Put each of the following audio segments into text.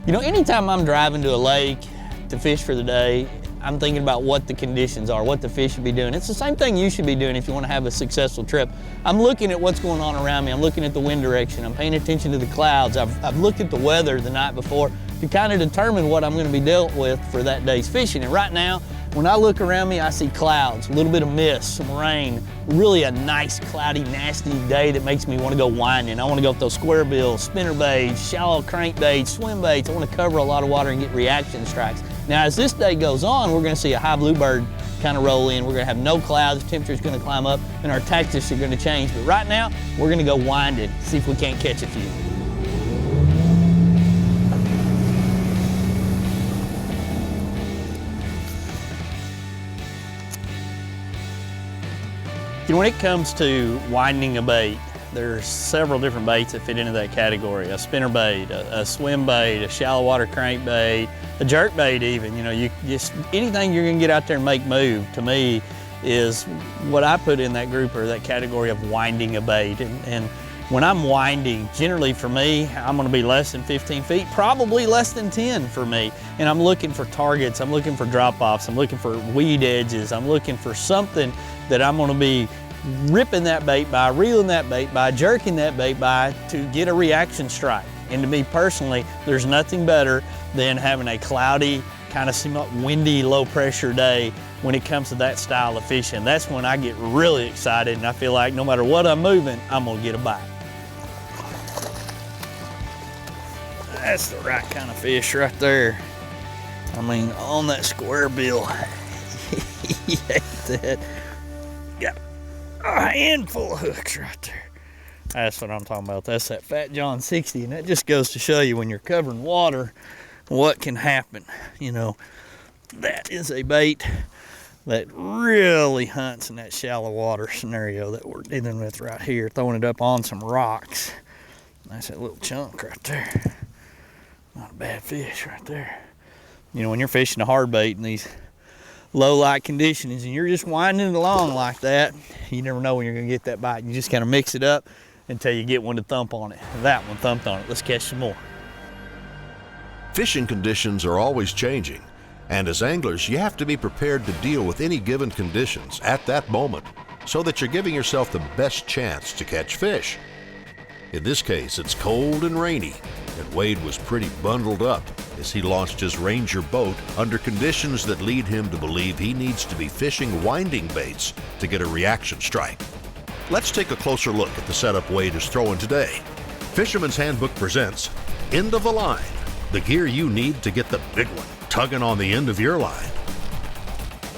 You know, anytime I'm driving to a lake to fish for the day, I'm thinking about what the conditions are, what the fish should be doing. It's the same thing you should be doing if you want to have a successful trip. I'm looking at what's going on around me. I'm looking at the wind direction. I'm paying attention to the clouds. I've looked at the weather the night before to kind of determine what I'm going to be dealt with for that day's fishing. And right now, when I look around me, I see clouds, a little bit of mist, some rain, really a nice, cloudy, nasty day that makes me want to go winding. I want to go with those squarebills, spinnerbaits, shallow crankbaits, swim baits. I want to cover a lot of water and get reaction strikes. Now, as this day goes on, we're going to see a high bluebird kind of roll in. We're going to have no clouds, the temperature's going to climb up, and our tactics are going to change. But right now, we're going to go winding, see if we can't catch a few. You know, when it comes to winding a bait, there's several different baits that fit into that category. A spinnerbait, a swim bait, a shallow water crankbait, a jerkbait even. You know, you just, anything you're gonna get out there and make move, to me, is what I put in that group or that category of winding a bait. And when I'm winding, generally for me, I'm gonna be less than 15 feet, probably less than 10 for me. And I'm looking for targets, I'm looking for drop-offs, I'm looking for weed edges, I'm looking for something that I'm gonna be ripping that bait by, reeling that bait by, jerking that bait by to get a reaction strike. And to me personally, there's nothing better than having a cloudy, kind of somewhat windy, low pressure day when it comes to that style of fishing. That's when I get really excited and I feel like no matter what I'm moving, I'm gonna get a bite. That's the right kind of fish right there. I mean, on that square bill. He ate that. Got a handful of hooks right there. That's what I'm talking about. That's that Fat John 60, and that just goes to show you when you're covering water, what can happen. You know, that is a bait that really hunts in that shallow water scenario that we're dealing with right here, throwing it up on some rocks. That's that little chunk right there. Not a bad fish right there. You know, when you're fishing a hard bait in these low light conditions and you're just winding it along like that, you never know when you're gonna get that bite. You just kind of mix it up until you get one to thump on it. That one thumped on it. Let's catch some more. Fishing conditions are always changing, and as anglers, you have to be prepared to deal with any given conditions at that moment so that you're giving yourself the best chance to catch fish. In this case, it's cold and rainy, and Wade was pretty bundled up as he launched his Ranger boat under conditions that lead him to believe he needs to be fishing winding baits to get a reaction strike. Let's take a closer look at the setup Wade is throwing today. Fisherman's Handbook presents End of the Line, the gear you need to get the big one tugging on the end of your line.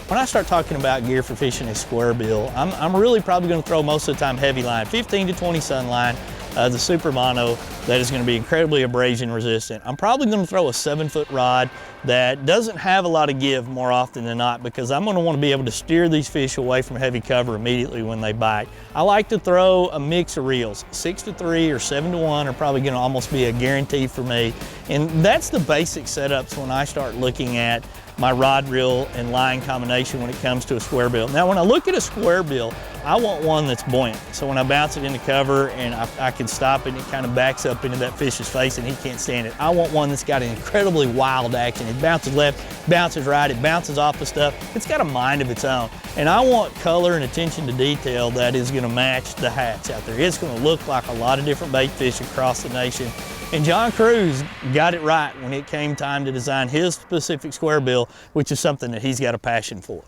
When I start talking about gear for fishing a square bill, I'm really probably going to throw most of the time heavy line, 15 to 20 sun line, the Super Mono, that is going to be incredibly abrasion resistant. I'm probably going to throw a 7-foot rod that doesn't have a lot of give more often than not, because I'm going to want to be able to steer these fish away from heavy cover immediately when they bite. I like to throw a mix of reels. 6 to 3 or 7 to 1 are probably going to almost be a guarantee for me. And that's the basic setups when I start looking at my rod, reel, and line combination when it comes to a square bill. Now, when I look at a square bill, I want one that's buoyant. So when I bounce it into cover and I can stop it and it kind of backs up into that fish's face and he can't stand it. I want one that's got an incredibly wild action. It bounces left, bounces right, it bounces off the stuff. It's got a mind of its own. And I want color and attention to detail that is gonna match the hatch out there. It's gonna look like a lot of different bait fish across the nation. And John Cruz got it right when it came time to design his specific square bill, which is something that he's got a passion for.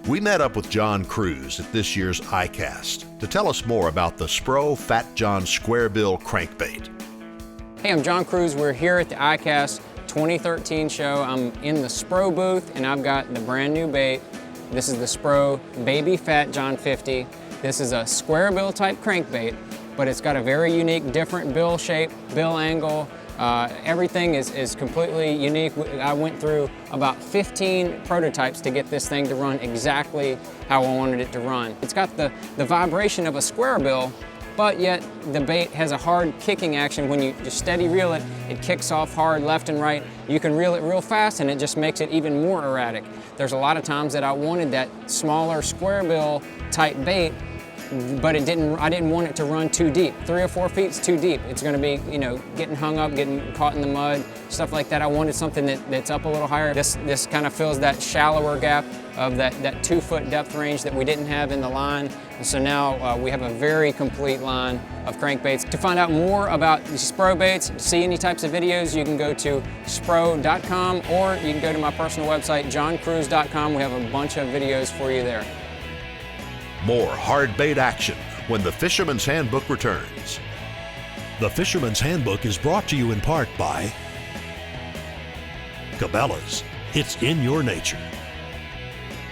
We met up with John Cruz at this year's ICAST to tell us more about the Spro Fat John Square Bill Crankbait. Hey, I'm John Cruz. We're here at the ICAST 2013 show. I'm in the Spro booth and I've got the brand new bait. This is the Spro Baby Fat John 50. This is a square bill type crankbait, but it's got a very unique, different bill shape, bill angle. Everything is completely unique. I went through about 15 prototypes to get this thing to run exactly how I wanted it to run. It's got the vibration of a square bill, but yet the bait has a hard kicking action. When you just steady reel it, it kicks off hard left and right. You can reel it real fast and it just makes it even more erratic. There's a lot of times that I wanted that smaller square bill type bait but I didn't want it to run too deep. 3 or 4 feet's too deep. It's gonna be, you know, getting hung up, getting caught in the mud, stuff like that. I wanted something that's up a little higher. This kind of fills that shallower gap of that 2-foot depth range that we didn't have in the line. And so now we have a very complete line of crankbaits. To find out more about the Spro baits, see any types of videos, you can go to spro.com or you can go to my personal website, johncruise.com. We have a bunch of videos for you there. More hard bait action when the Fisherman's Handbook returns. The Fisherman's Handbook is brought to you in part by Cabela's, it's in your nature.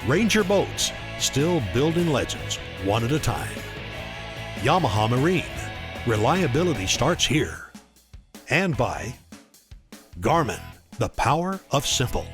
Ranger Boats, still building legends, one at a time. Yamaha Marine, reliability starts here. And by Garmin, the power of simple.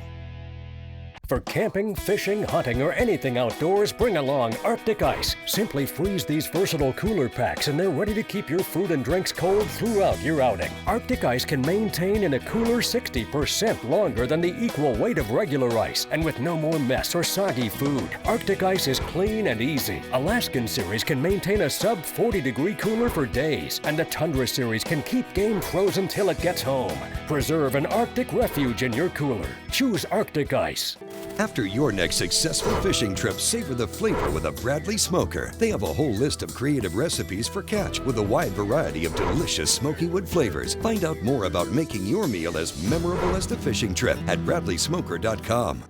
For camping, fishing, hunting, or anything outdoors, bring along Arctic Ice. Simply freeze these versatile cooler packs and they're ready to keep your food and drinks cold throughout your outing. Arctic Ice can maintain in a cooler 60% longer than the equal weight of regular ice, and with no more mess or soggy food. Arctic Ice is clean and easy. Alaskan Series can maintain a sub 40-degree cooler for days, and the Tundra Series can keep game frozen till it gets home. Preserve an Arctic refuge in your cooler. Choose Arctic Ice. After your next successful fishing trip, savor the flavor with a Bradley Smoker. They have a whole list of creative recipes for catch with a wide variety of delicious smoky wood flavors. Find out more about making your meal as memorable as the fishing trip at bradleysmoker.com.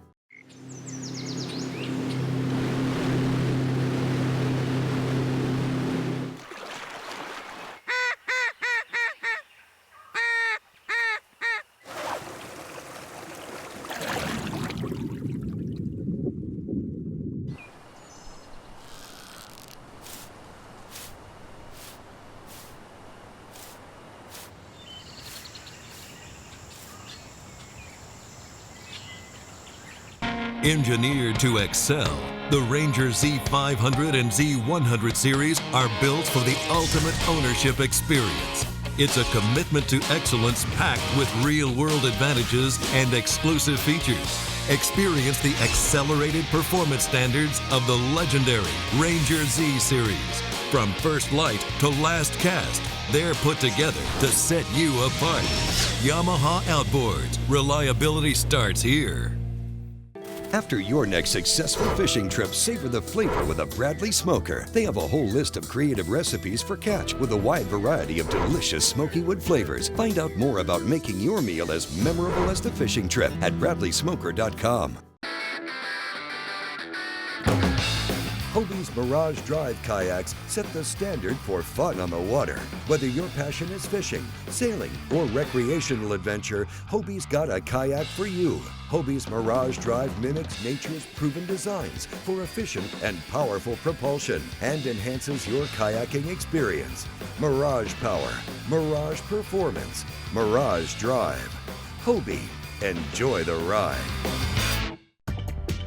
Engineered to excel, the Ranger Z500 and Z100 series are built for the ultimate ownership experience. It's a commitment to excellence packed with real-world advantages and exclusive features. Experience the accelerated performance standards of the legendary Ranger Z series. From first light to last cast, they're put together to set you apart. Yamaha Outboards. Reliability starts here. After your next successful fishing trip, savor the flavor with a Bradley Smoker. They have a whole list of creative recipes for catch with a wide variety of delicious smoky wood flavors. Find out more about making your meal as memorable as the fishing trip at bradleysmoker.com. Hobie's Mirage Drive kayaks set the standard for fun on the water. Whether your passion is fishing, sailing, or recreational adventure, Hobie's got a kayak for you. Hobie's Mirage Drive mimics nature's proven designs for efficient and powerful propulsion and enhances your kayaking experience. Mirage Power, Mirage Performance, Mirage Drive. Hobie, enjoy the ride.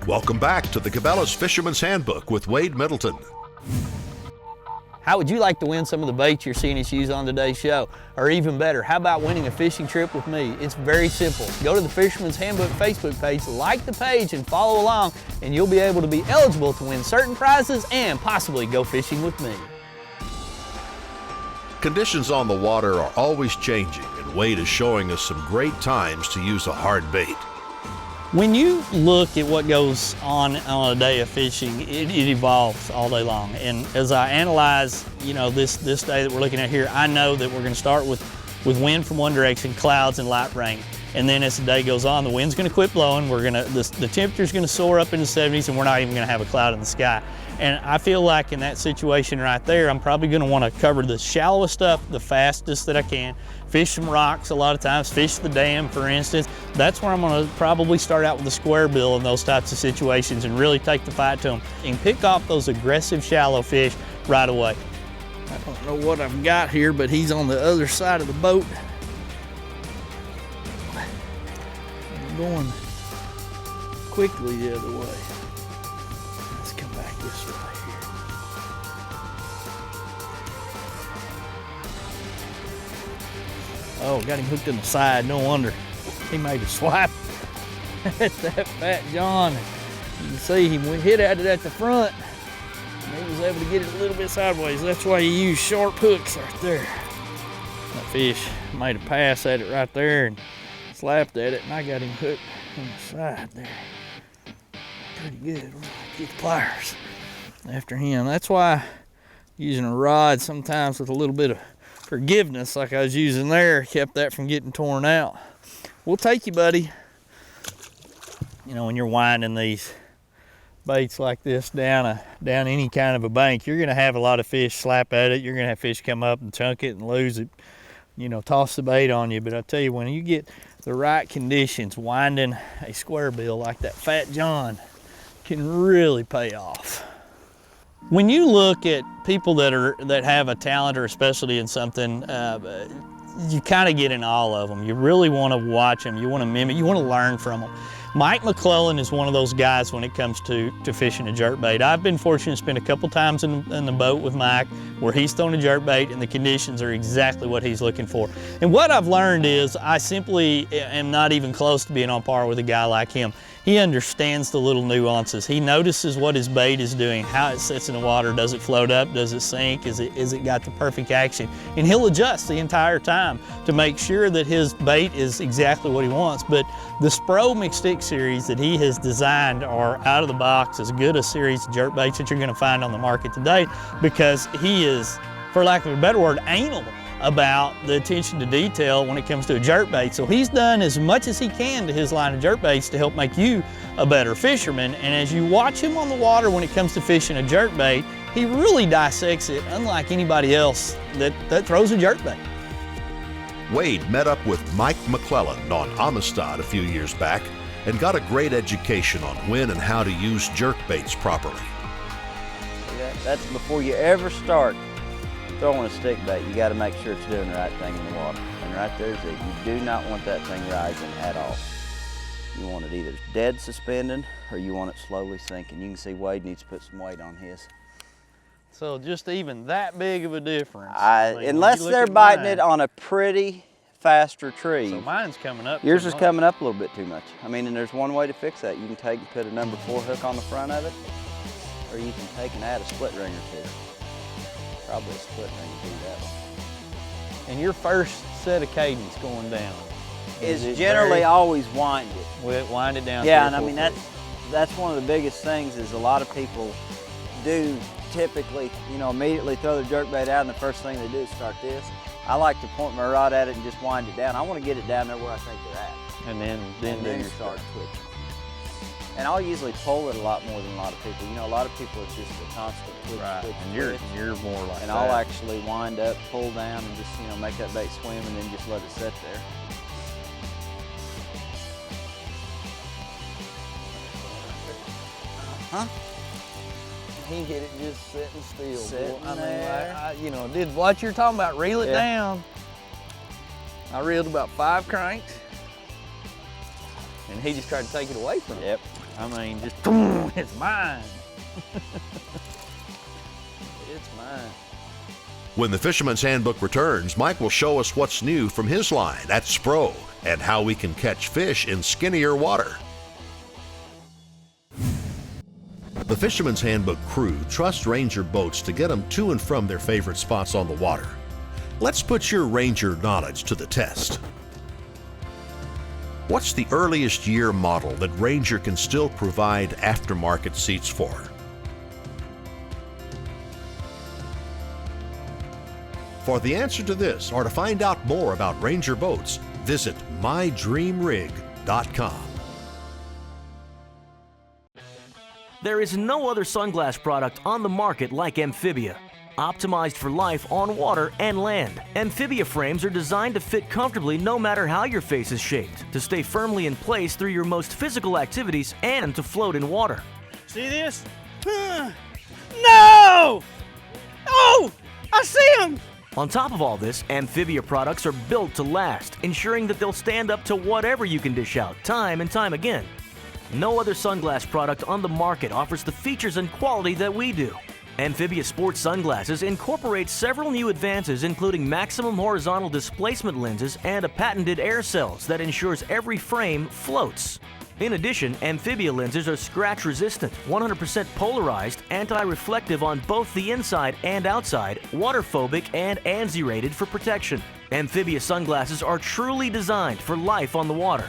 Welcome back to the Cabela's Fisherman's Handbook with Wade Middleton. How would you like to win some of the baits you're seeing us use on today's show? Or even better, how about winning a fishing trip with me? It's very simple. Go to the Fisherman's Handbook Facebook page, like the page, and follow along, and you'll be able to be eligible to win certain prizes and possibly go fishing with me. Conditions on the water are always changing, and Wade is showing us some great times to use a hard bait. When you look at what goes on a day of fishing, it evolves all day long. And as I analyze, this day that we're looking at here, I know that we're going to start with wind from one direction, clouds and light rain. And then as the day goes on, the wind's going to quit blowing. The temperature's going to soar up in the 70s, and we're not even going to have a cloud in the sky. And I feel like in that situation right there, I'm probably going to want to cover the shallowest stuff the fastest that I can. Fish some rocks a lot of times, fish the dam, for instance. That's where I'm going to probably start out with the square bill in those types of situations and really take the fight to them and pick off those aggressive shallow fish right away. I don't know what I've got here, but he's on the other side of the boat. I'm going quickly the other way. Let's come back this way here. Oh, got him hooked in the side. No wonder he made a swipe at that fat John. You can see he hit at it at the front. He was able to get it a little bit sideways. That's why you use sharp hooks right there. That fish made a pass at it right there and slapped at it, and I got him hooked on the side there. Pretty good. We'll get the pliers after him. That's why using a rod sometimes with a little bit of forgiveness like I was using there kept that from getting torn out. We'll take you, buddy. You know, when you're winding these baits like this down any kind of a bank, you're gonna have a lot of fish slap at it. You're gonna have fish come up and chunk it and lose it, you know, toss the bait on you. But I tell you, when you get the right conditions, winding a square bill like that Fat John can really pay off. When you look at people that have a talent or a specialty in something, you kind of get in all of them. You really want to watch them. You want to mimic. You want to learn from them. Mike McClellan is one of those guys when it comes to fishing a jerkbait. I've been fortunate to spend a couple times in the boat with Mike where he's thrown a jerkbait and the conditions are exactly what he's looking for. And what I've learned is I simply am not even close to being on par with a guy like him. He understands the little nuances. He notices what his bait is doing, how it sits in the water. Does it float up? Does it sink? Is it got the perfect action? And he'll adjust the entire time to make sure that his bait is exactly what he wants. But the Spro Mixed Stick series that he has designed are out of the box as good a series of jerkbaits that you're gonna find on the market today, because he is, for lack of a better word, anal about the attention to detail when it comes to a jerkbait. So he's done as much as he can to his line of jerkbaits to help make you a better fisherman. And as you watch him on the water when it comes to fishing a jerkbait, he really dissects it unlike anybody else that throws a jerkbait. Wade met up with Mike McClellan on Amistad a few years back and got a great education on when and how to use jerkbaits properly. That's before you ever start throwing a stick bait. You got to make sure it's doing the right thing in the water. And right there's it. You do not want that thing rising at all. You want it either dead suspending or you want it slowly sinking. You can see Wade needs to put some weight on his. So just even that big of a difference. Unless they're biting it on a pretty faster tree. So mine's coming up. Yours is coming up a little bit too much. I mean, and there's one way to fix that. You can take and put a number 4 hook on the front of it, or you can take and add a split ring or two. Probably a split ring to do that one. And your first set of cadence going down is generally always wind it. Wind it down. Yeah, and I mean that's one of the biggest things is a lot of people do typically, you know, immediately throw their jerkbait out and the first thing they do is start this. I like to point my rod at it and just wind it down. I want to get it down there where I think they're at. And then you start twitching. And I'll usually pull it a lot more than a lot of people. You know, a lot of people it's just a constant twitch, twitch, and twitch. You're more like and that. I'll actually wind up, pull down, and just, you know, make that bait swim and then just let it sit there. Huh? He get it just sitting still. Sitting I mean, there. you know, did what you're talking about, reel it Yeah. down. I reeled about 5 cranks, and he just tried to take it away from me. Yep. I mean, just, boom, it's mine. It's mine. When the Fisherman's Handbook returns, Mike will show us what's new from his line at Spro and how we can catch fish in skinnier water. The Fisherman's Handbook crew trusts Ranger boats to get them to and from their favorite spots on the water. Let's put your Ranger knowledge to the test. What's the earliest year model that Ranger can still provide aftermarket seats for? For the answer to this, or to find out more about Ranger boats, visit mydreamrig.com. There is no other sunglass product on the market like Amphibia. Optimized for life on water and land, Amphibia frames are designed to fit comfortably no matter how your face is shaped, to stay firmly in place through your most physical activities and to float in water. See this? No! Oh! I see him! On top of all this, Amphibia products are built to last, ensuring that they'll stand up to whatever you can dish out time and time again. No other sunglass product on the market offers the features and quality that we do. Amphibia Sports Sunglasses incorporate several new advances, including maximum horizontal displacement lenses and a patented air cells that ensures every frame floats. In addition, Amphibia lenses are scratch resistant, 100% polarized, anti-reflective on both the inside and outside, waterphobic and ANSI rated for protection. Amphibia sunglasses are truly designed for life on the water.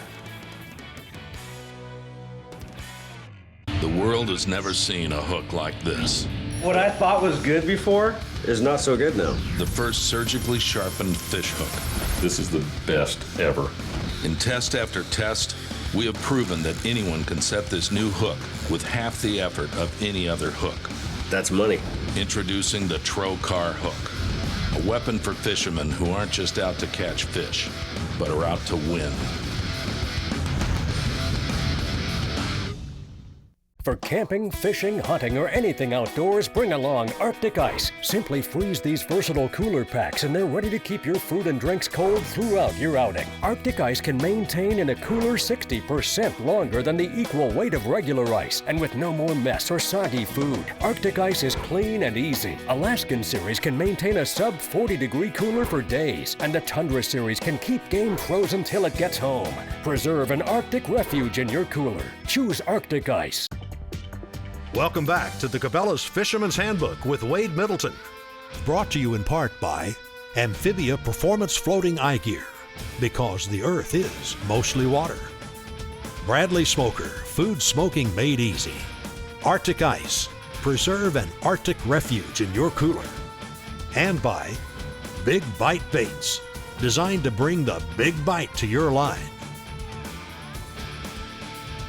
The world has never seen a hook like this. What I thought was good before is not so good now. The first surgically sharpened fish hook. This is the best ever. In test after test, we have proven that anyone can set this new hook with half the effort of any other hook. That's money. Introducing the Trocar Hook, a weapon for fishermen who aren't just out to catch fish, but are out to win. For camping, fishing, hunting, or anything outdoors, bring along Arctic Ice. Simply freeze these versatile cooler packs and they're ready to keep your food and drinks cold throughout your outing. Arctic Ice can maintain in a cooler 60% longer than the equal weight of regular ice, and with no more mess or soggy food. Arctic Ice is clean and easy. Alaskan Series can maintain a sub 40-degree cooler for days, and the Tundra Series can keep game frozen till it gets home. Preserve an Arctic refuge in your cooler. Choose Arctic Ice. Welcome back to the Cabela's Fisherman's Handbook with Wade Middleton. Brought to you in part by Amphibia Performance Floating Eye Gear, because the earth is mostly water. Bradley Smoker, food smoking made easy. Arctic Ice, preserve an Arctic refuge in your cooler. And by Big Bite Baits, designed to bring the big bite to your line.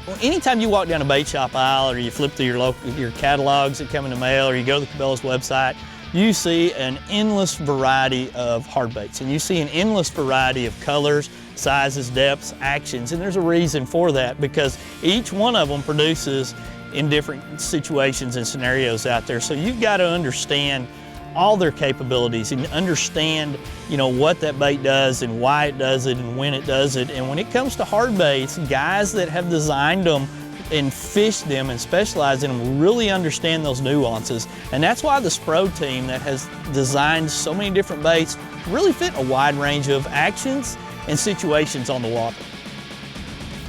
Well, anytime you walk down a bait shop aisle, or you flip through your catalogs that come in the mail, or you go to the Cabela's website, you see an endless variety of hard baits, and you see an endless variety of colors, sizes, depths, actions, and there's a reason for that, because each one of them produces in different situations and scenarios out there. So you've got to understand all their capabilities and understand, what that bait does and why it does it and when it does it. And when it comes to hard baits, guys that have designed them and fished them and specialize in them really understand those nuances. And that's why the Spro team that has designed so many different baits really fit a wide range of actions and situations on the water.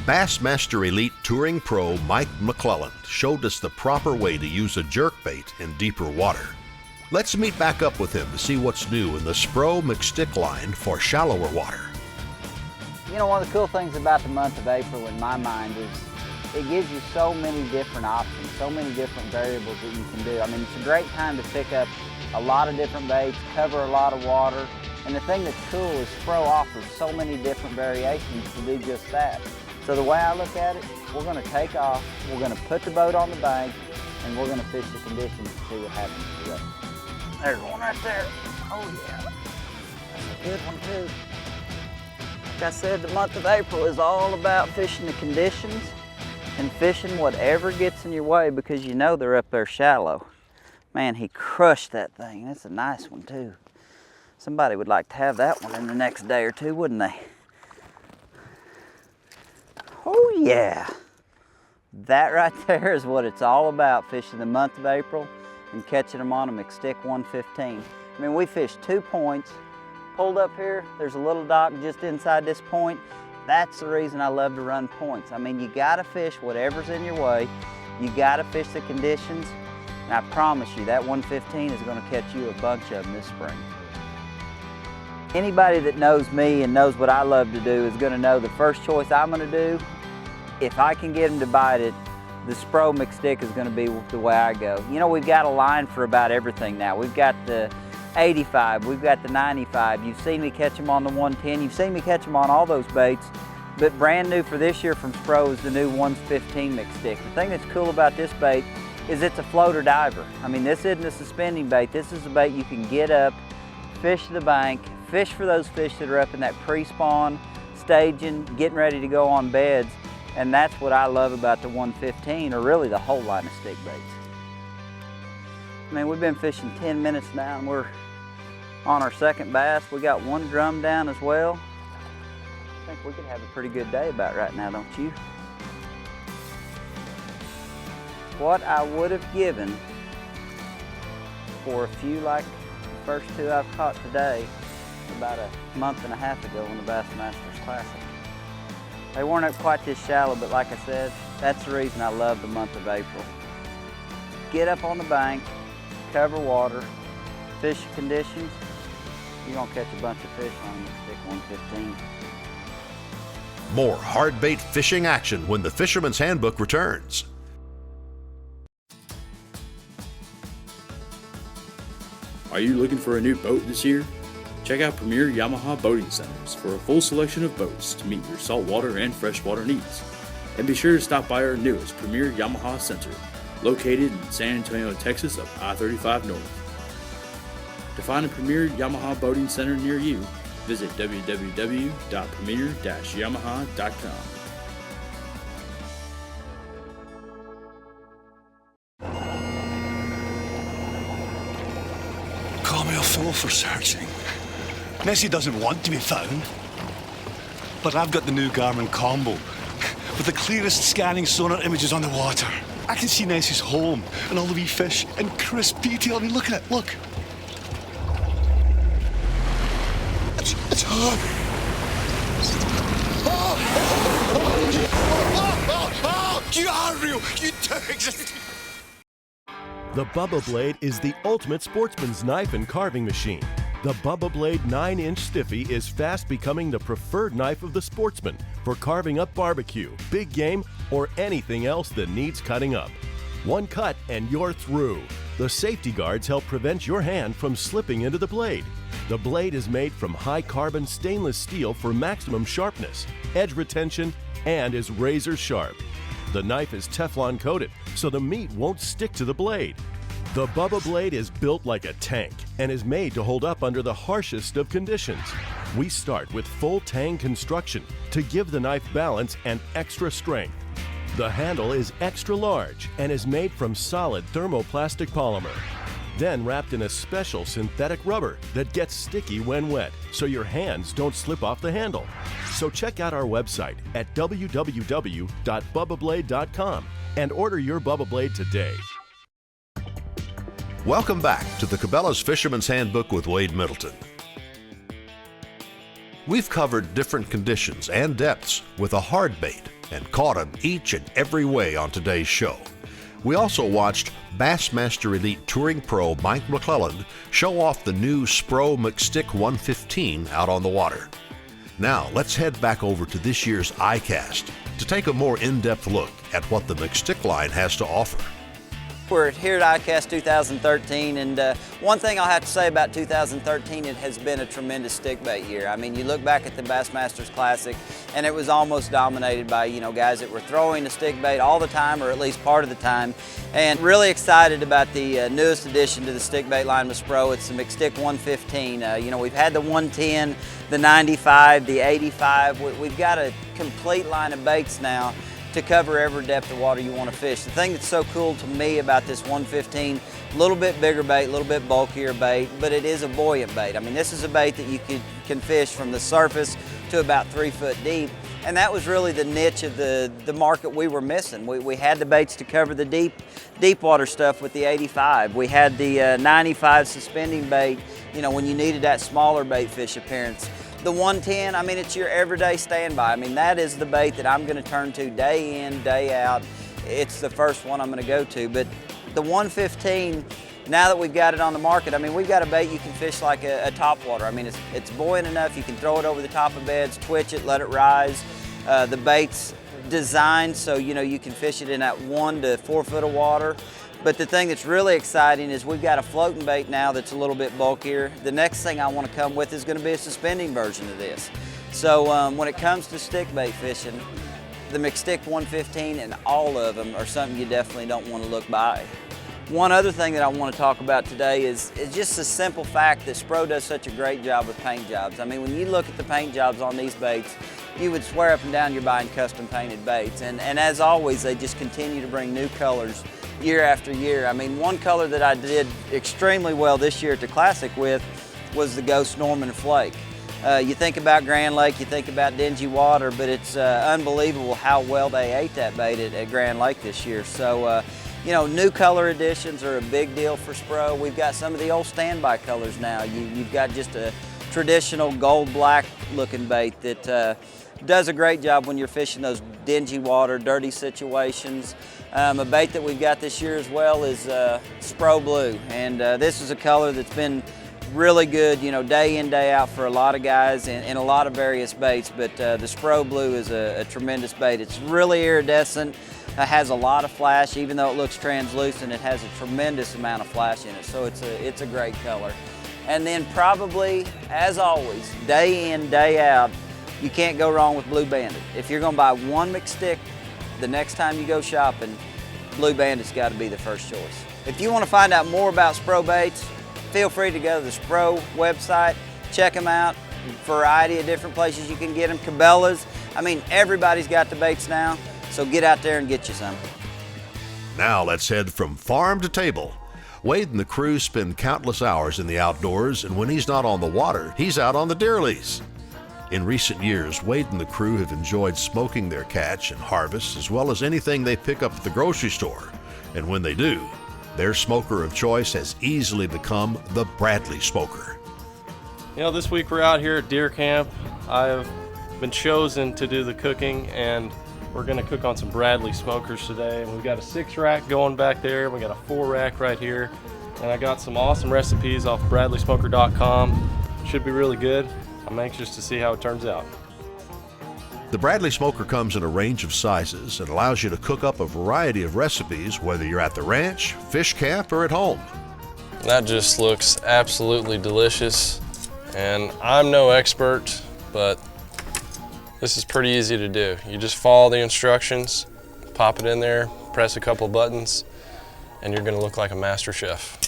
Bassmaster Elite Touring Pro Mike McClelland showed us the proper way to use a jerkbait in deeper water. Let's meet back up with him to see what's new in the Spro McStick line for shallower water. One of the cool things about the month of April in my mind is it gives you so many different options, so many different variables that you can do. I mean, it's a great time to pick up a lot of different baits, cover a lot of water, and the thing that's cool is Spro offers so many different variations to do just that. So the way I look at it, we're going to take off, we're going to put the boat on the bank, and we're going to fish the conditions to see what happens today. There's one right there. Oh yeah, that's a good one too. Like I said, the month of April is all about fishing the conditions and fishing whatever gets in your way, because they're up there shallow. Man, he crushed that thing. That's a nice one too. Somebody would like to have that one in the next day or two, wouldn't they? Oh yeah. That right there is what it's all about, fishing the month of April and catching them on a McStick 115. I mean, we fished 2 points, pulled up here, there's a little dock just inside this point. That's the reason I love to run points. I mean, you gotta fish whatever's in your way, you gotta fish the conditions, and I promise you that 115 is gonna catch you a bunch of them this spring. Anybody that knows me and knows what I love to do is gonna know the first choice I'm gonna do, if I can get them to bite it, the Spro McStick is going to be the way I go. We've got a line for about everything now. We've got the 85, we've got the 95. You've seen me catch them on the 110. You've seen me catch them on all those baits. But brand new for this year from Spro is the new 115 McStick. The thing that's cool about this bait is it's a floater diver. I mean, this isn't a suspending bait. This is a bait you can get up, fish the bank, fish for those fish that are up in that pre-spawn, staging, getting ready to go on beds. And that's what I love about the 115, or really the whole line of stick baits. I mean, we've been fishing 10 minutes now and we're on our second bass. We got one drum down as well. I think we could have a pretty good day about right now, don't you? What I would have given for a few like the first 2 I've caught today about a month and a half ago in the Bassmasters Classic. They weren't up quite this shallow, but like I said, that's the reason I love the month of April. Get up on the bank, cover water, fish conditions, you're gonna catch a bunch of fish on your stick 115. More hard bait fishing action when the Fisherman's Handbook returns. Are you looking for a new boat this year? Check out Premier Yamaha Boating Centers for a full selection of boats to meet your saltwater and freshwater needs. And be sure to stop by our newest Premier Yamaha Center, located in San Antonio, Texas, up I-35 North. To find a Premier Yamaha Boating Center near you, visit www.premier-yamaha.com. Call me a fool for searching. Nessie doesn't want to be found. But I've got the new Garmin Combo with the clearest scanning sonar images on the water. I can see Nessie's home and all the wee fish in crisp detail. I mean, look at it, look. It's her. You are real. You do exist. The Bubba Blade is the ultimate sportsman's knife and carving machine. The Bubba Blade 9-inch Stiffy is fast becoming the preferred knife of the sportsman for carving up barbecue, big game, or anything else that needs cutting up. One cut and you're through. The safety guards help prevent your hand from slipping into the blade. The blade is made from high-carbon stainless steel for maximum sharpness, edge retention, and is razor sharp. The knife is Teflon coated, so the meat won't stick to the blade. The Bubba Blade is built like a tank and is made to hold up under the harshest of conditions. We start with full tang construction to give the knife balance and extra strength. The handle is extra large and is made from solid thermoplastic polymer, then wrapped in a special synthetic rubber that gets sticky when wet, so your hands don't slip off the handle. So check out our website at www.bubbablade.com and order your Bubba Blade today. Welcome back to the Cabela's Fisherman's Handbook with Wade Middleton. We've covered different conditions and depths with a hard bait and caught them each and every way on today's show. We also watched Bassmaster Elite Touring Pro Mike McClelland show off the new Spro McStick 115 out on the water. Now let's head back over to this year's iCast to take a more in-depth look at what the McStick line has to offer. We're here at iCast 2013, and one thing I'll have to say about 2013, it has been a tremendous stickbait year. I mean, you look back at the Bassmasters Classic, and it was almost dominated by, guys that were throwing the stickbait all the time, or at least part of the time, and really excited about the newest addition to the stickbait line with Spro. It's the McStick 115. We've had the 110, the 95, the 85. We've got a complete line of baits now to cover every depth of water you want to fish. The thing that's so cool to me about this 115, a little bit bigger bait, a little bit bulkier bait, but it is a buoyant bait. I mean, this is a bait that you can fish from the surface to about 3 foot deep, and that was really the niche of the market we were missing. We had the baits to cover the deep water stuff with the 85. We had the 95 suspending bait, when you needed that smaller bait fish appearance. The 110, I mean, it's your everyday standby. I mean, that is the bait that I'm going to turn to day in, day out. It's the first one I'm going to go to. But the 115, now that we've got it on the market, I mean, we've got a bait you can fish like a topwater. I mean, it's buoyant enough. You can throw it over the top of beds, twitch it, let it rise. The bait's designed so, you can fish it in that 1 to 4 foot of water. But the thing that's really exciting is we've got a floating bait now that's a little bit bulkier. The next thing I want to come with is going to be a suspending version of this. So when it comes to stickbait fishing, the McStick 115 and all of them are something you definitely don't want to look by. One other thing that I want to talk about today is just the simple fact that Spro does such a great job with paint jobs. I mean, when you look at the paint jobs on these baits, you would swear up and down you're buying custom painted baits. And as always, they just continue to bring new colors year after year. I mean, one color that I did extremely well this year at the Classic with was the Ghost Norman Flake. You think about Grand Lake, you think about dingy water, but it's unbelievable how well they ate that bait at Grand Lake this year. So, new color additions are a big deal for Spro. We've got some of the old standby colors now. You've got just a traditional gold-black looking bait that does a great job when you're fishing those dingy water, dirty situations. A bait that we've got this year as well is Spro Blue, and this is a color that's been really good, you know, day in, day out for a lot of guys and a lot of various baits, but the Spro Blue is a tremendous bait. It's really iridescent, has a lot of flash. Even though it looks translucent, it has a tremendous amount of flash in it, so it's a great color. And then probably, as always, day in, day out, you can't go wrong with Blue Bandit. If you're gonna buy one McStick, the next time you go shopping, Blue Bandit's got to be the first choice. If you want to find out more about Spro baits, feel free to go to the Spro website, check them out. Variety of different places you can get them. Cabela's, I mean, everybody's got the baits now, so get out there and get you some. Now let's head from farm to table. Wade and the crew spend countless hours in the outdoors, and when he's not on the water, he's out on the deerlies. In recent years, Wade and the crew have enjoyed smoking their catch and harvest, as well as anything they pick up at the grocery store. And when they do, their smoker of choice has easily become the Bradley smoker. You know, this week we're out here at deer camp. I've been chosen to do the cooking, and we're gonna cook on some Bradley smokers today. And we've got a 6-rack going back there, we got a 4-rack right here, and I got some awesome recipes off BradleySmoker.com. Should be really good. I'm anxious to see how it turns out. The Bradley smoker comes in a range of sizes and allows you to cook up a variety of recipes, whether you're at the ranch, fish camp, or at home. That just looks absolutely delicious, and I'm no expert, but this is pretty easy to do. You just follow the instructions, pop it in there, press a couple buttons, and you're gonna look like a master chef.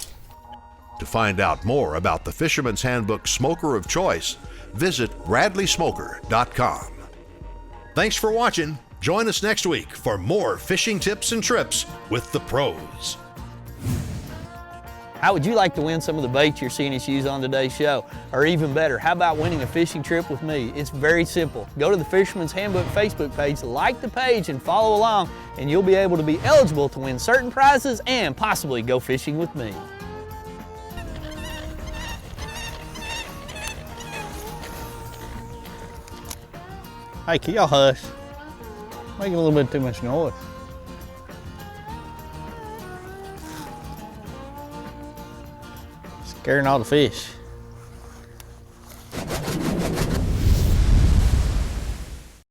To find out more about the Fisherman's Handbook Smoker of Choice, visit BradleySmoker.com. Thanks for watching. Join us next week for more fishing tips and trips with the pros. How would you like to win some of the baits you're seeing us use on today's show? Or even better, how about winning a fishing trip with me? It's very simple. Go to the Fisherman's Handbook Facebook page, like the page, and follow along, and you'll be able to be eligible to win certain prizes and possibly go fishing with me. Hey, can y'all hush? Making a little bit too much noise. Scaring all the fish.